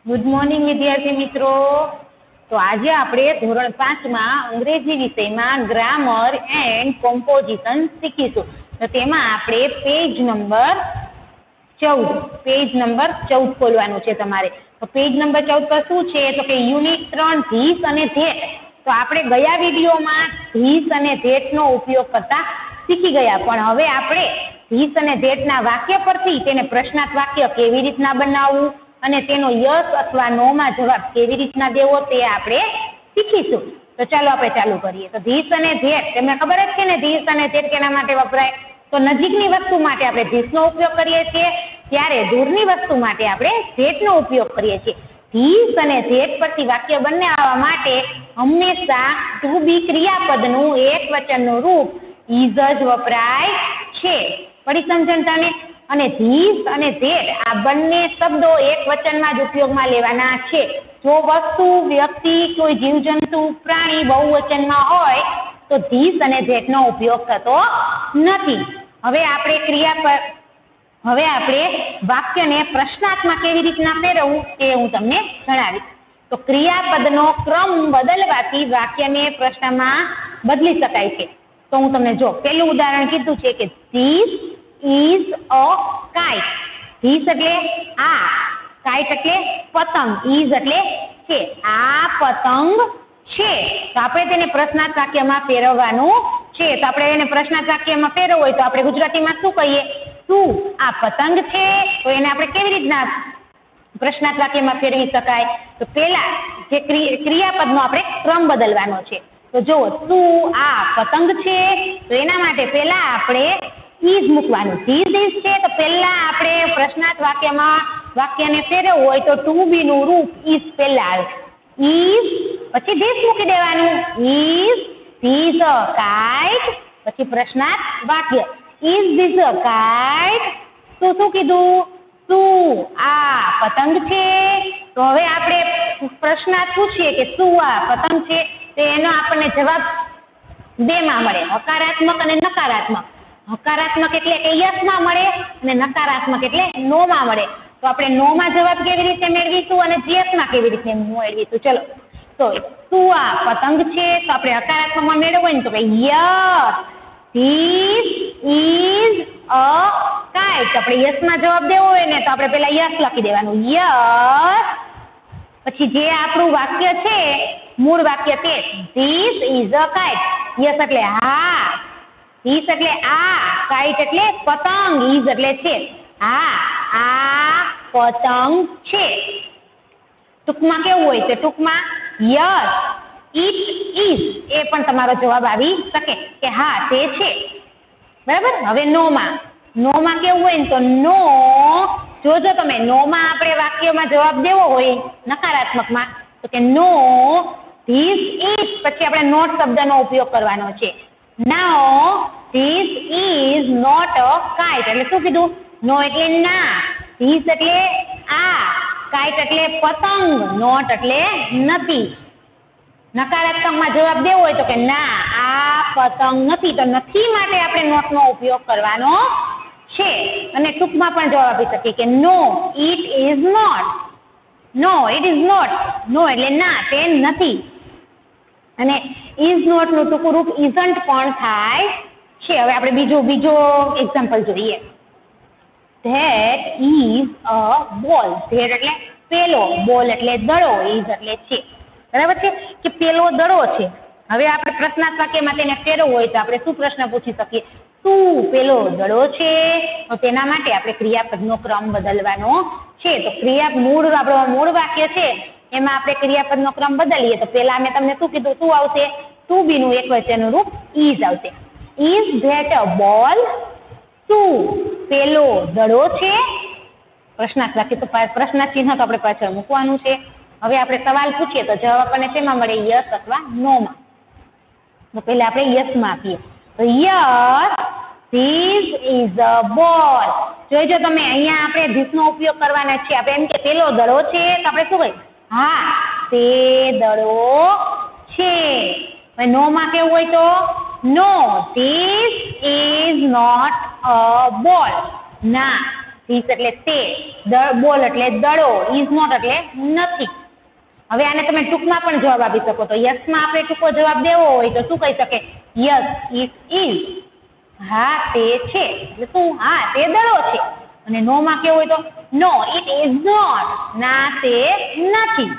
Good morning વિદ્યાર્થી મિત્રો. તો આજે આપણે ધોરણ 5 માં અંગ્રેજી વિષયમાં ગ્રામર એન્ડ કોમ્પોઝિશન શીખીશું. તો તેમાં આપણે પેજ નંબર 14 ખોલવાનું છે તમારે. તો પેજ નંબર 14 પર શું છે તો કે યુનિટ 3 ધીસ અને ધેટ. તો આપણે ગયા વિડીયોમાં ધીસ અને ધેટનો ઉપયોગ કરતા શીખી ગયા, પણ હવે આપણે ધીસ અને ધેટના વાક્ય પરથી તેને પ્રશ્નાર્થ વાક્ય કેવી રીતના બનાવવું અને તેનો યસ અથવા નો માં જવાબ કેવી રીતના દેવો તે આપણે શીખીશું. તો ચાલો આપણે ચાલુ કરીએ. તો ધીસ અને ધેટ તમને ખબર જ છે ને, ધીસ અને ધેટ કેના માટે વપરાય? તો નજીકની વસ્તુ માટે આપણે ધીસનો ઉપયોગ કરીએ છીએ, ત્યારે દૂરની વસ્તુ માટે આપણે ધેટનો ઉપયોગ કરીએ છીએ. ધીસ અને ધેટ પરથી વાક્ય બનાવવા માટે હંમેશા ટુ બી ક્રિયાપદનું એકવચનનું રૂપ ઇઝ જ વપરાય છે. પડી સમજણ તને? અને ધીસ અને ધેટ આ બંને શબ્દો એક વચનમાં જ ઉપયોગમાં લેવાના છે. જો વસ્તુ, વ્યક્તિ, કોઈ જીવજંતુ, પ્રાણી બહુવચનમાં હોય તો ધીસ અને ધેટનો ઉપયોગ થતો નથી. હવે આપણે વાક્યને પ્રશ્નાર્થમાં કેવી રીતના ફેરવવું તે હું તમને જણાવીશ. તો ક્રિયાપદનો ક્રમ બદલવાથી વાક્યને પ્રશ્નમાં બદલી શકાય છે. તો હું તમને જો પહેલું ઉદાહરણ કીધું છે કે this is a kite. This એટલે આ, કાઇટ એટલે પતંગ, ઇઝ એટલે છે. આ પતંગ છે. તો આપણે તેને પ્રશ્નાર્થ વાક્યમાં ફેરવવાનું છે. તો આપણે એને પ્રશ્નાર્થ વાક્યમાં ફેરવવું હોય તો આપણે ગુજરાતીમાં શું કહીએ? શું આ પતંગ છે? તો એને આપણે કેવી રીતના પ્રશ્નાર્થ વાક્યમાં ફેરવી શકાય? તો પહેલા જે ક્રિયાપદનો આપણે ક્રમ બદલવાનો છે. તો જો શું આ પતંગ છે, તો એના માટે પહેલા આપણે ઇઝ મૂકવાનું. ધીસ ઇઝ છે તો પહેલા આપણે પ્રશ્નાર્થ વાક્યને ફેરવવું હોય તો ટુ બી નું રૂપ ઇઝ પહેલા આવે. ઇઝ પછી ધીસ મૂકી દેવાનું. ઇઝ ધીસ અ કાઇટ, પછી પ્રશ્નાર્થ વાક્ય ઇઝ ધીસ અ કાઇટ. તો શું કીધું? શું આ પતંગ છે? તો હવે આપણે પ્રશ્નાર્થ પૂછીએ કે શું આ પતંગ છે, તો એનો આપણને જવાબ બે માં મળે, હકારાત્મક અને નકારાત્મક. હકારાત્મક એટલે કે યસ માં મળે અને નકારાત્મક એટલે નો માં મળે. તો આપણે નો માં જવાબ કેવી રીતે મેળવીશું અને યસ માં કેવી રીતે મેળવીશું? ચલો, તો શું આ પતંગ છે? તો આપણે હકારાત્મકમાં મેળવવું હોય ને તો કે yes this is a kite. આપણે યસ માં જવાબ દેવો હોય ને તો આપણે પહેલા યસ લખી દેવાનું, યસ. પછી જે આપણું વાક્ય છે, મૂળ વાક્ય તે this is a kite. Yes એટલે હા, ધીસ એટલે આ, કાઇટ એટલે પતંગ, ઇઝ એટલે છે. હા, આ પતંગ છે. ટૂંકમાં કેવું હોય છે? ટૂંકમાં યસ ઇટ ઇઝ એ પણ તમારો જવાબ આવી શકે કે હા તે છે. બરાબર. હવે નો માં કેવું હોય ને તો નો, જોજો તમે નો માં આપણે વાક્યમાં જવાબ દેવો હોય નકારાત્મકમાં તો કે નો ધીસ ઇઝ, પછી આપણે નોટ શબ્દનો ઉપયોગ કરવાનો છે. Now this is not a kite. એટલે શું કીધું? નો એટલે ના, ધીસ એટલે આ, કાઇટ એટલે પતંગ, નોટ એટલે નથી. નકારાત્મકમાં જવાબ દેવો હોય તો કે ના આ પતંગ નથી. તો નથી માટે આપણે નોટનો ઉપયોગ કરવાનો છે. અને ટૂંકમાં પણ જવાબ આપી શકીએ કે no it is not. No it is not. No એટલે ના, તે નથી. અને ઇઝ નોટ નું ટૂંકું રૂપ ઇઝન્ટ પણ થાય છે. હવે આપણે બીજો એક્ઝામ્પલ જોઈએ. ધેટ ઇઝ અ બોલ. ધેટ એટલે પેલો, બોલ એટલે દડો, ઇઝ એટલે છે. બરાબર છે કે પેલો દડો છે. હવે આપણે પ્રશ્નાર્થ વાક્યમાં તેને ફેરવવું હોય તો આપણે શું પ્રશ્ન પૂછી શકીએ? શું પેલો દડો છે? તો તેના માટે આપણે ક્રિયાપદનો ક્રમ બદલવાનો છે. તો આપણું મૂળ વાક્ય છે એમાં આપણે ક્રિયાપદનો ક્રમ બદલીએ તો પહેલા મેં તમને શું કીધું? શું આવશે? ટુ બી નું એકવચનનું રૂપ ઇઝ આવશે. ઇઝ ધેટ અ બોલ? શું પેલો દડો છે? પ્રશ્નાર્થ વાક્ય તો પ્રશ્નાર્થ ચિહ્ન તો આપણે પાછળ મૂકવાનું છે. હવે આપણે સવાલ પૂછીએ તો જવાબ આપણને શેમાં મળે? યસ અથવા નો માં. તો પહેલા આપણે યસ માં આપીએ. તો યસ ધીસ ઇઝ અ બોલ. જોઈજો તમે અહીંયા આપણે ધીસ નો ઉપયોગ કરવાનો છે. આપણે એમ કે પેલો દડો છે તો આપણે શું કહીએ? હા તે દડો છે. હવે નો માં કેવું હોય તો નો ધીસ ઇઝ નોટ અ બોલ. ના ધીસ એટલે તે, બોલ એટલે દડો, ઇઝ નોટ એટલે નથી. હવે આને તમે ટૂંકમાં પણ જવાબ આપી શકો. તો યસમાં આપણે ટૂંકો જવાબ દેવો હોય તો શું કહી શકે? Yes it is. હા તે છે એટલે શું? હા તે દડો છે. અને નોમાં કેવું હોય તો નો ઇટ ઇઝ નોટ. ના તે નથી.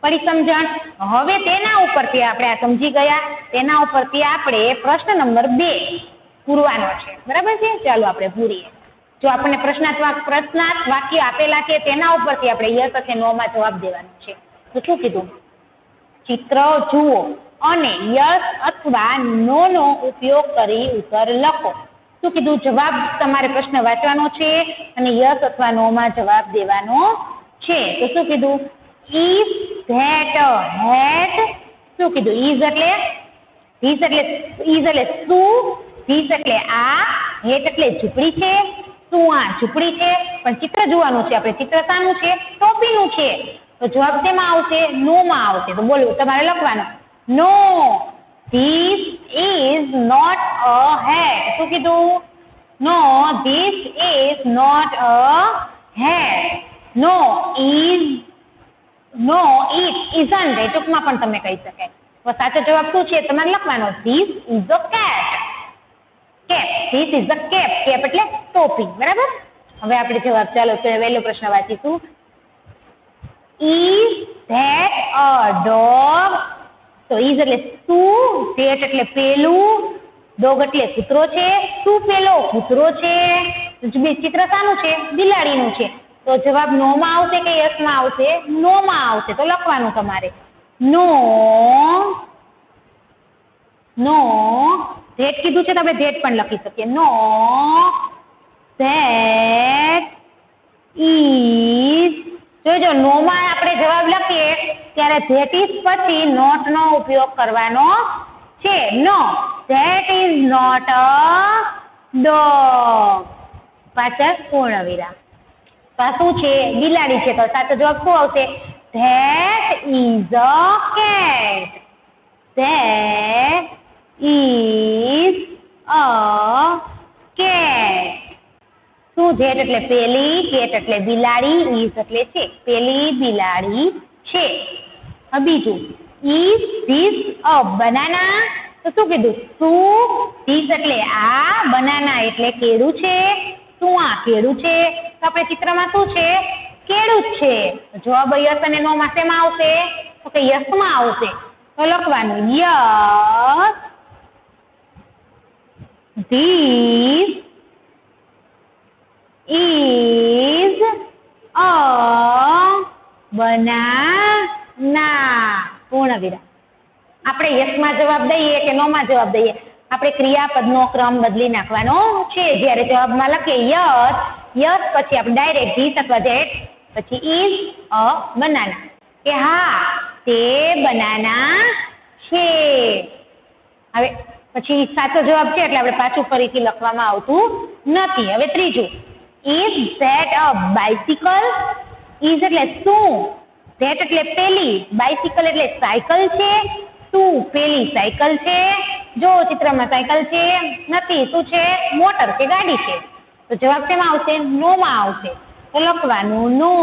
પડી સમજણ? હવે તેના ઉપરથી આપણે આ સમજી ગયા, તેના ઉપરથી આપણે પ્રશ્ન નંબર 2 પૂરવાનો છે. બરાબર છે? ચાલો આપણે પૂરીએ. જો આપણને પ્રશ્નાર્થ વાક્ય આપેલા છે તેના ઉપરથી આપણે યસ અથવા નોમાં જવાબ દેવાનો છે. તો શું કીધું? ચિત્ર જુઓ અને યસ અથવા નો નો ઉપયોગ કરી ઉત્તર લખો. શું કીધું? જવાબ તમારે પ્રશ્ન વાંચવાનો છે અને યસ અથવા નો માં જવાબ દેવાનો છે. તો શું કીધું? Is that hat. શું કીધું? ઇઝ એટલે શું, ધીસ એટલે આ, હેટ એટલે ઝૂંપડી છે, શું આ ઝૂંપડી છે. પણ ચિત્ર જોવાનું છે આપણે. ચિત્ર શાનું છે? ટોપીનું છે. તો જવાબ શેમાં આવશે? નો માં આવશે. તો બોલો તમારે લખવાનું no this is not a hat. શું કીધું? No this is not a hat. No it isn't. એ ટૂંકમાં પણ તમે કહી શકાય. તો સાચો જવાબ શું છે તમારે લખવાનો? This is a cat. Cap. This is a cap. Cap એટલે ટોપી. બરાબર? હવે આપણે જવાબ ચાલો પહેલો પ્રશ્ન વાંચીશું. Is that a dog. તો ઇઝ એટલે શું, ધેટ એટલે પેલું, ડોગ એટલે કૂતરો છે. શું પેલો કૂતરો છે? ચિત્ર શાનું છે? બિલાડીનું છે. તો જવાબ નો માં આવશે કે યસ માં આવશે? નો માં આવશે. તો લખવાનું તમારે નો ધેટ કીધું છે તો આપણે ધેટ પણ લખી શકીએ. No that is. જોજો નો માં આપણે જવાબ લખીએ ત્યારે ધેટ ઇઝ પછી નોટ નો ઉપયોગ કરવાનો છે. No that is not a dog. પાછળ પૂર્ણ વિરામ. શું છે? બિલાડી છે. તો સાચો જવાબ શું આવશે? That is a cat. That is a cat. શું? ધેટ એટલે પેલી, કેટ એટલે બિલાડી, ઇઝ એટલે છે. પેલી બિલાડી છે. હવે બીજું ઇઝ ધીસ અ બનાના. તો શું કીધું? શું? ધીસ એટલે આ, બનાના એટલે કેળું છે. શું આ કેળું છે? તો આપણે ચિત્રમાં શું છે? કેળું જ છે. જવાબ યસ અને નો માં શેમાં આવશે? તો કે યસ માં આવશે. તો લખવાનું yes this is a banana. પૂર્ણ વિરામ. આપણે યસમાં જવાબ દઈએ કે નો માં જવાબ દઈએ? આપણે ક્રિયાપદનો ક્રમ બદલી નાખવાનો છે. જ્યારે જવાબમાં લખીએ યસ પછી આપણે ડાયરેક્ટ ધીસ અથવા ધેટ પછી ઇઝ અ બનાના કે હા તે બનાના છે. હવે પછી સાચો જવાબ છે એટલે આપણે પાછું ફરીથી લખવામાં આવતું નથી. હવે ત્રીજું is that a bicycle. Is એટલે શું, ધેટ એટલે પેલી, બાઇસિકલ એટલે સાયકલ છે. શું પેલી સાયકલ છે? જો ચિત્રમાં સાયકલ છે નથી. શું છે? મોટર કે ગાડી છે. તો જવાબ શેમાં આવશે? નો માં આવશે. તો લખવાનું નો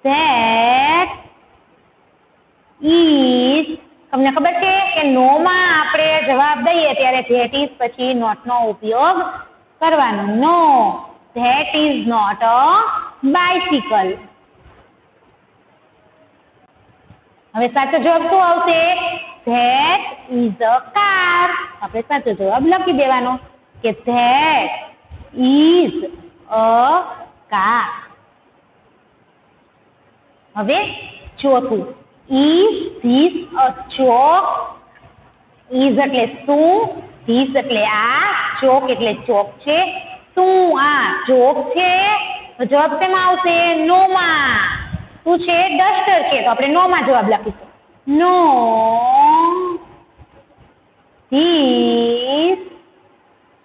ધેટ ઇઝ. તમને ખબર છે કે નો માં આપણે જવાબ દઈએ ત્યારે ધેટ ઇઝ પછી નોટ નો ઉપયોગ કરવાનો. No that is not a bicycle. હવે સાચો જવાબ શું આવશે? That is a car. આપણે સાચો જવાબ લખી દેવાનો કે ધેટ ઇઝ અ કાર. હવે ચોથું is this a chalk. Is એટલે શું, ધીસ એટલે આ, ચોક એટલે ચોક છે. શું આ ચોક છે? તો જવાબ શેમાં આવશે? નો માં. શું છે? ડસ્ટર છે. તો આપણે નો માં જવાબ લખીશું. નો ધીસ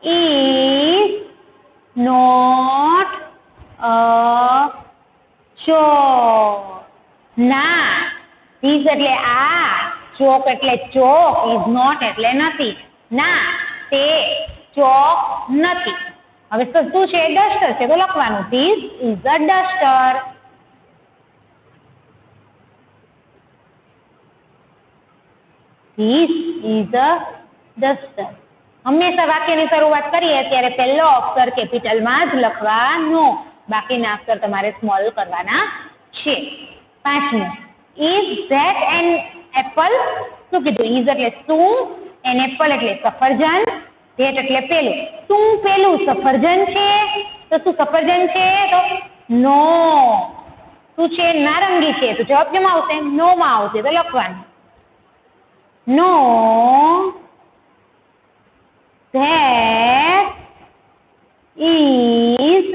ઇઝ નોટ અ ચોક. ના ધીસ એટલે આ, ચોક એટલે ચોક, ઇઝ નોટ એટલે નથી. ના તે ચોક નથી. હવે શું છે? ડસ્ટર છે તો લખવાનું this is a duster. This is a duster. હંમેશા વાક્યની શરૂઆત કરીએ ત્યારે પહેલો અક્ષર કેપિટલમાં જ લખવાનો, બાકીના અક્ષર તમારે સ્મોલ કરવાના છે. 5મું, ઇઝ ધેટ એન એપલ? શું કીધું? ઇઝ એટલે શું, એન એપલ એટલે સફરજન, ધેટ એટલે પેલું. શું પેલું સફરજન છે? તો શું સફરજન છે? તો નો. શું છે? નારંગી છે તો જવાબ કેમાં આવશે? નો માં આવશે તો લખવાનું નો that is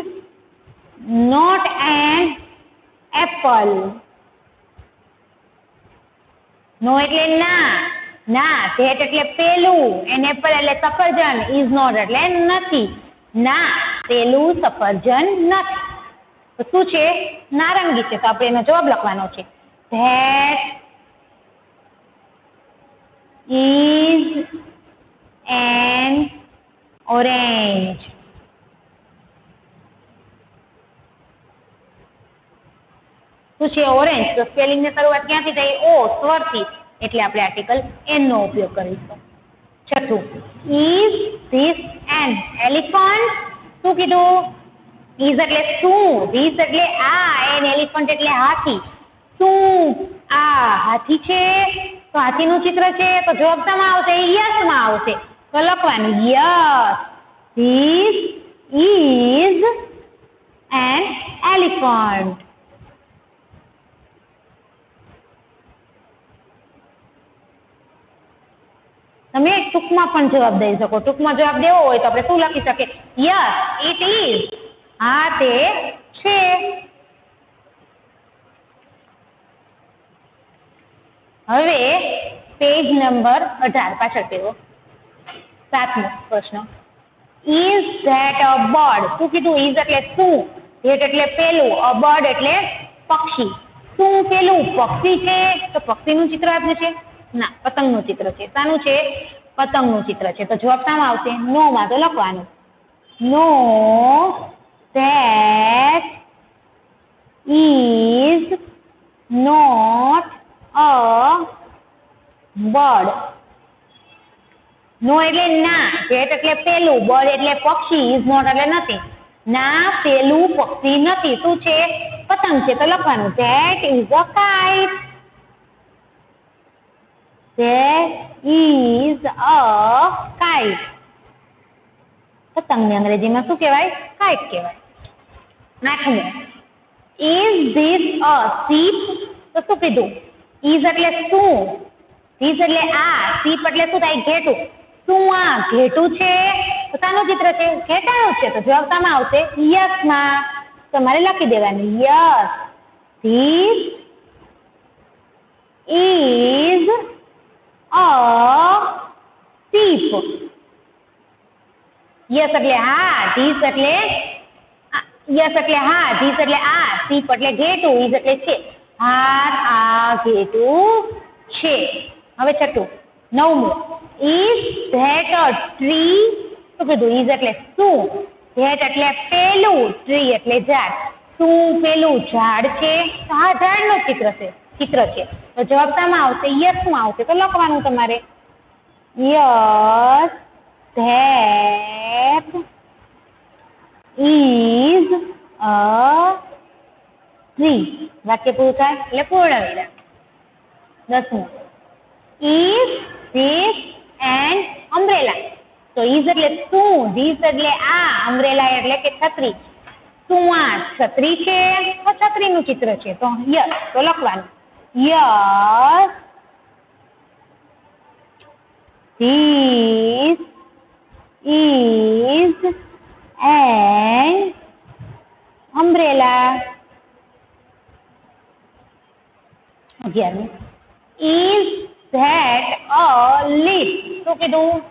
not an apple. નો એટલે ના, ના. that એટલે પેલું, an apple એટલે સફરજન, is not એટલે નથી. ના, પેલું સફરજન નથી. તો શું છે? નારંગી છે તો આપણે એનો જવાબ લખવાનો છે that is an orange. શું છે? ઓરેન્જ. તો સ્પેલિંગ ની શરૂઆત ક્યાંથી થઈ? ઓ સ્વરથી, એટલે આપણે આર્ટિકલ એન નો ઉપયોગ કરીશું. 6થું, ઇઝ ધીસ એન એલિફન્ટ? શું કીધું? ઇઝ એટલે શું, ધીસ એટલે આ, એન એલિફન્ટ એટલે હાથી. શું આ હાથી છે? તો હાથીનું ચિત્ર છે તો જવાબ શામાં આવશે? યસ માં આવશે તો લખવાનું yes this is an elephant. તમે ટૂંકમાં પણ જવાબ દઈ શકો. ટૂંકમાં જવાબ દેવો હોય તો આપણે શું લખી શકીએ? Yes it is. હા તે છે. હવે પેજ નંબર 18 પાછળ ફેરવો. 7મો પ્રશ્ન, ઇઝ ધેટ અ બર્ડ? શું કીધું? ઇઝ એટલે શું, ધેટ એટલે પેલું, અ બર્ડ એટલે પક્ષી. શું પેલું પક્ષી છે? તો પક્ષીનું ચિત્ર આપ્યું છે? ના, પતંગનું ચિત્ર છે. શાનું છે? પતંગનું ચિત્ર છે તો જવાબ શામાં આવશે? નો માં તો લખવાનું no that is not a bird. No એટલે ના, ધેટ એટલે પેલું, બર્ડ એટલે પક્ષી, ઇઝ નોટ એટલે નથી. ના, પેલું પક્ષી નથી. શું છે? પતંગ છે તો લખવાનું that is a kite. That is a kite. પતંગને અંગ્રેજીમાં શું કહેવાય? કાઇટ કહેવાય. 8મું, ઇઝ ધીસ અ શીપ? તો શું કીધું? ઇઝ એટલે શું, ધીસ એટલે આ, શીપ એટલે શું થાય? ઘેટું. શું આ ઘેટું છે? તો શાનું ચિત્ર છે? ઘેટાનું છે તો જવાબ શામાં આવશે? યસ માં. તમારે લખી દેવાનું yes this is a ship. Yes એટલે હા, ધીસ એટલે યસ એટલે હા, ધીસ એટલે આ, શીપ એટલે ઘેટું, ઇઝ એટલે છે. હા આ ઘેટું છે. હવે 6થું. 9મું, ઇઝ ધેટ અ ટ્રી? શું કીધું? ઇઝ એટલે શું, ધેટ એટલે પેલું, ટ્રી એટલે ઝાડ. શું પેલું ઝાડ છે? તો હા ઝાડનું ચિત્ર છે તો જવાબ શામાં આવશે? યસ માં આવશે તો લખવાનું તમારે yes that is a tree. વાક્ય પૂરું થાય એટલે પૂર્ણ વિરામ. 10મું, ઇઝ ધીસ એન અમ્બ્રેલા? તો ઇઝ એટલે શું, ધીસ એટલે આ, અમ્બ્રેલા એટલે કે છત્રી. શું આ છત્રી છે? તો છત્રીનું ચિત્ર છે તો યસ તો લખવાનું yes this is an umbrella. 11મું, ઇઝ ધેટ અ લીફ? શું કીધું?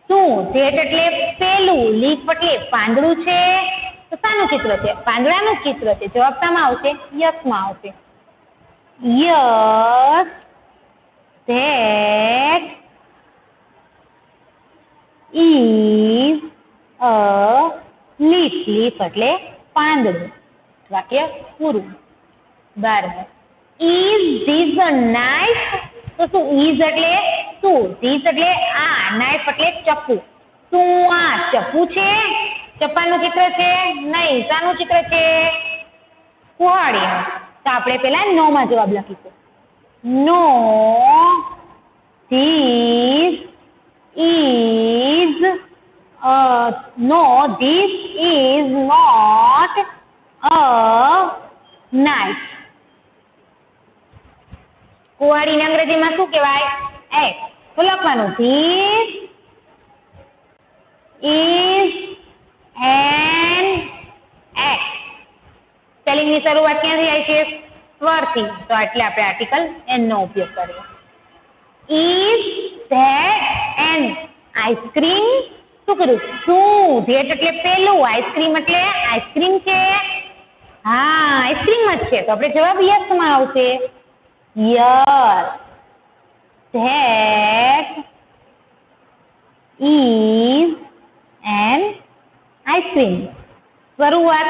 શું ધેટ એટલે પેલું, લીફ એટલે પાંદડું છે તો શાનું ચિત્ર છે? પાંદડાનું ચિત્ર છે. જવાબ શામાં આવશે? યસ માં આવશે yes that is a leaf, leaf એટલે પાંદડું. વાક્ય પૂરું. 12. Is this a knife? તો શું ઇઝ એટલે શું, ધીસ એટલે આ, નાઇફ એટલે ચપ્પુ. શું આ ચપ્પુ છે? ચપ્પાનું ચિત્ર છે? નહીં. શાનું ચિત્ર છે? કુહાડીનું. તો આપણે પેલા નો માં જવાબ લખીશું. No, this is no, this is not a knife. કુહાડીને અંગ્રેજીમાં શું કહેવાય? એક્સ. તો લખવાનું this is an axe. સ્પેલિંગની શરૂઆત ક્યાંથી આવી છે? સ્વરથી. તો એટલે આપણે આર્ટિકલ એન નો ઉપયોગ કર્યો. Is that an ice cream? શું કર્યું? શું? ધેટ એટલે પેલું, આઈસ્ક્રીમ એટલે આઈસ્ક્રીમ છે? હા, આઈસ્ક્રીમ જ છે. તો આપણે જવાબ યસ માં આવશે. Yes, that is an ice cream. શરૂઆત,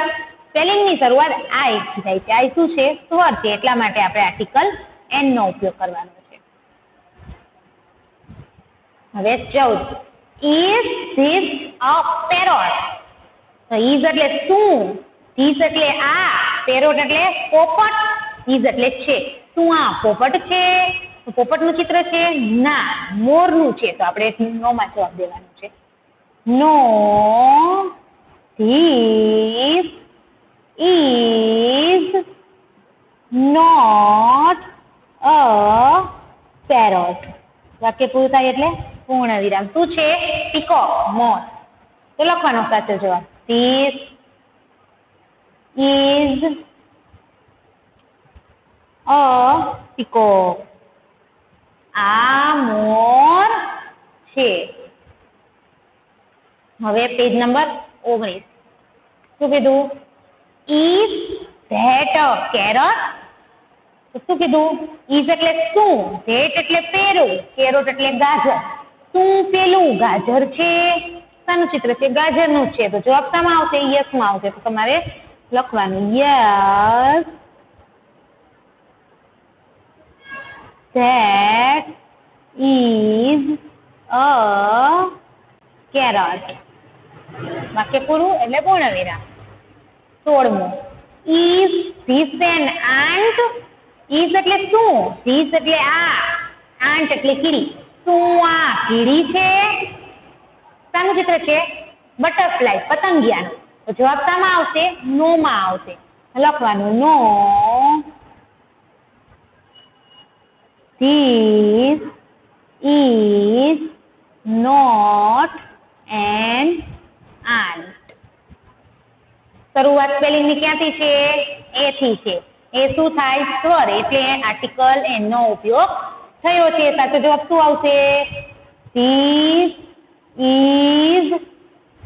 સ્પેલિંગની શરૂઆત આઈ થી થાય છે. આઈ શું છે? સ્વર છે. એટલા માટે આપણે આર્ટિકલ એન નો ઉપયોગ કરવાનો છે. હવે 14. Is this a parrot? તો is એટલે શું, this એટલે આ, parrot એટલે પોપટ, is એટલે છે. શું આ પોપટ છે? તો પોપટનું ચિત્ર છે? ના, મોરનું છે. તો આપણે નો માં જવાબ દેવાનો છે. નો, this is not a parrot. વાક્ય પૂરું થાય એટલે પૂર્ણ વિરામ. શું છે? પીકોક, મોર. તો લખવાનો સાચો જવાબ. This is a peacock. આ મોર છે. હવે પેજ નંબર 19. શું કીધું? Is that a carrot? તો શું કીધું? ઇઝ એટલે શું, ધેટ એટલે પેલું, કેરોટ એટલે ગાજર. શું પેલું ગાજર છે? શાનું ચિત્ર છે? ગાજરનું છે. તો જવાબ શામાં આવશે? યસ માં આવશે. તો તમારે લખવાનું yes, that is a carrot. વાક્ય પૂરું એટલે પૂર્ણ વિરામ. 16. Is this an ant? Is એટલે શું, ધીસ એટલે આ, આન્ટ એટલે કીડી. શું આ કીડી છે? શાનું ચિત્ર છે? બટરફ્લાય, પતંગિયાનું. તો જવાબ શામાં આવશે? નો માં આવશે. લખવાનું no, this is not an ant. શરૂઆત સ્પેલિંગની ક્યાંથી છે? એ થી છે. એ શું થાય? સ્વર. એટલે આર્ટિકલ એન નો ઉપયોગ થયો છે. સાચો જવાબ શું આવશે? ધીસ ઇઝ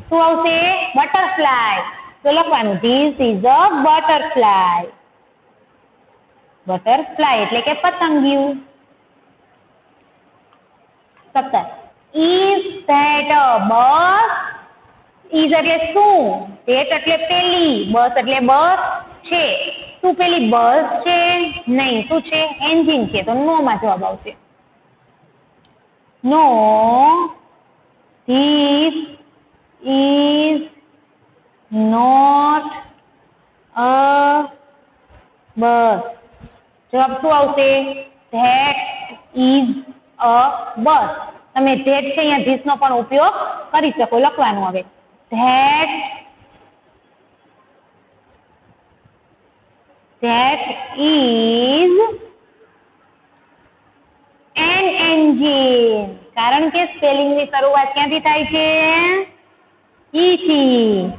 શું આવશે? બટરફ્લાય. તો લખવાનું this is a butterfly. Butterfly એટલે કે પતંગિયું. 17. Is that a bus? Is એટલે શું, ધેટ એટલે પેલી, બસ એટલે બસ છે. શું પેલી બસ છે? નહીં. શું છે? એન્જિન છે. તો નો માં જવાબ આવશે. નો, ધીસ ઇઝ નોટ અ બસ. જવાબ શું આવશે? ધેટ ઇઝ અ બસ. તમે ધેટ છે અહીંયા ધીસ નો પણ ઉપયોગ કરી શકો. લખવાનું હવે that is an engine. કારણ કે સ્પેલિંગની શરૂઆત ક્યાંથી થાય છે? ઈ થી.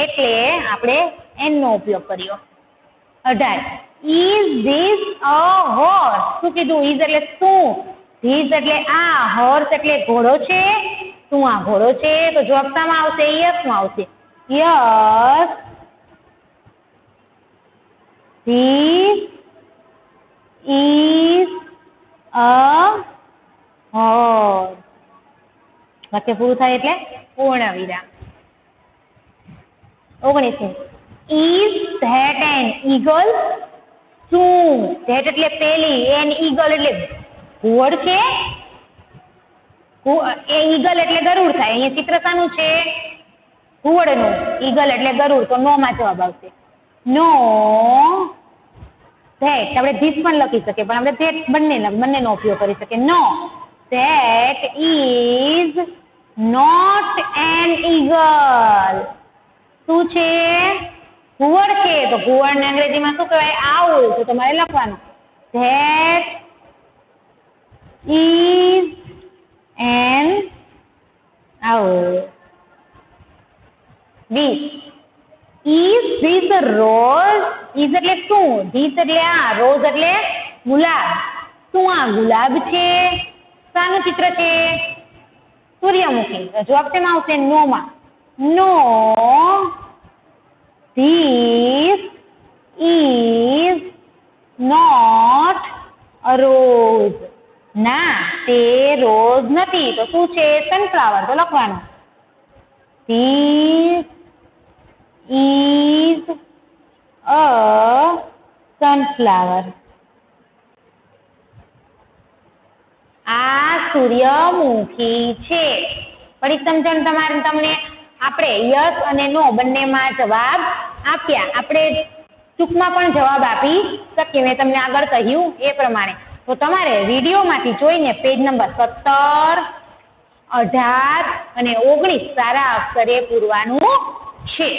એટલે આપણે એન નો ઉપયોગ કર્યો. 18. Is this a horse? શું કીધું? ઇઝ એટલે શું, ધીસ એટલે આ, હોર્સ એટલે ઘોડો છે. શું આ ઘોડો છે? તો જવાબ શામાં આવશે? યસ માં આવશે. Yes, this is a horse. વાક્ય પૂરું થાય એટલે પૂર્ણ વિરામ. 19. Is that an eagle? શું? that એટલે પેલી, an eagle એટલે ઘુવડ છે. એ ઈગલ એટલે ગરુડ થાય. અહીંયા ચિત્ર શાનું છે? ઘુવડનું. ઈગલ એટલે ગરુડ, તો નો માં જવાબ આવશે. નો that આપણે ધીસ પણ લખી શકીએ, પણ આપણે that બંનેનો ઉપયોગ કરી શકીએ. નો, that is not an eagle. શું છે? ઘુવડ છે. તો ઘુવડને અંગ્રેજીમાં શું કહેવાય? આઉલ. તો તમારે લખવાનું that is an owl. This. Is this a rose? Is એટલે શું? This એટલે આ, rose એટલે ગુલાબ. શું આ ગુલાબ છે? શાનું ચિત્ર છે? સૂર્યમુખી. જવાબ શેમાં આવશે? નો માં. નો, this is not a rose. ના, તે રોઝ નથી. તો શું છે? સનફ્લાવર. તો લખવાનું this is a sunflower. આ સૂર્યમુખી છે. ફરી સમજણ તમને આપણે યસ અને નો બંનેમાં જવાબ આપ્યા. આપણે ટૂંકમાં પણ જવાબ આપી શકીએ. મેં તમને આગળ કહ્યું એ પ્રમાણે. તો તમારે વિડીયોમાંથી જોઈને પેજ નંબર 17, 18 અને 19 સારા અક્ષરે પૂરવાનું છે.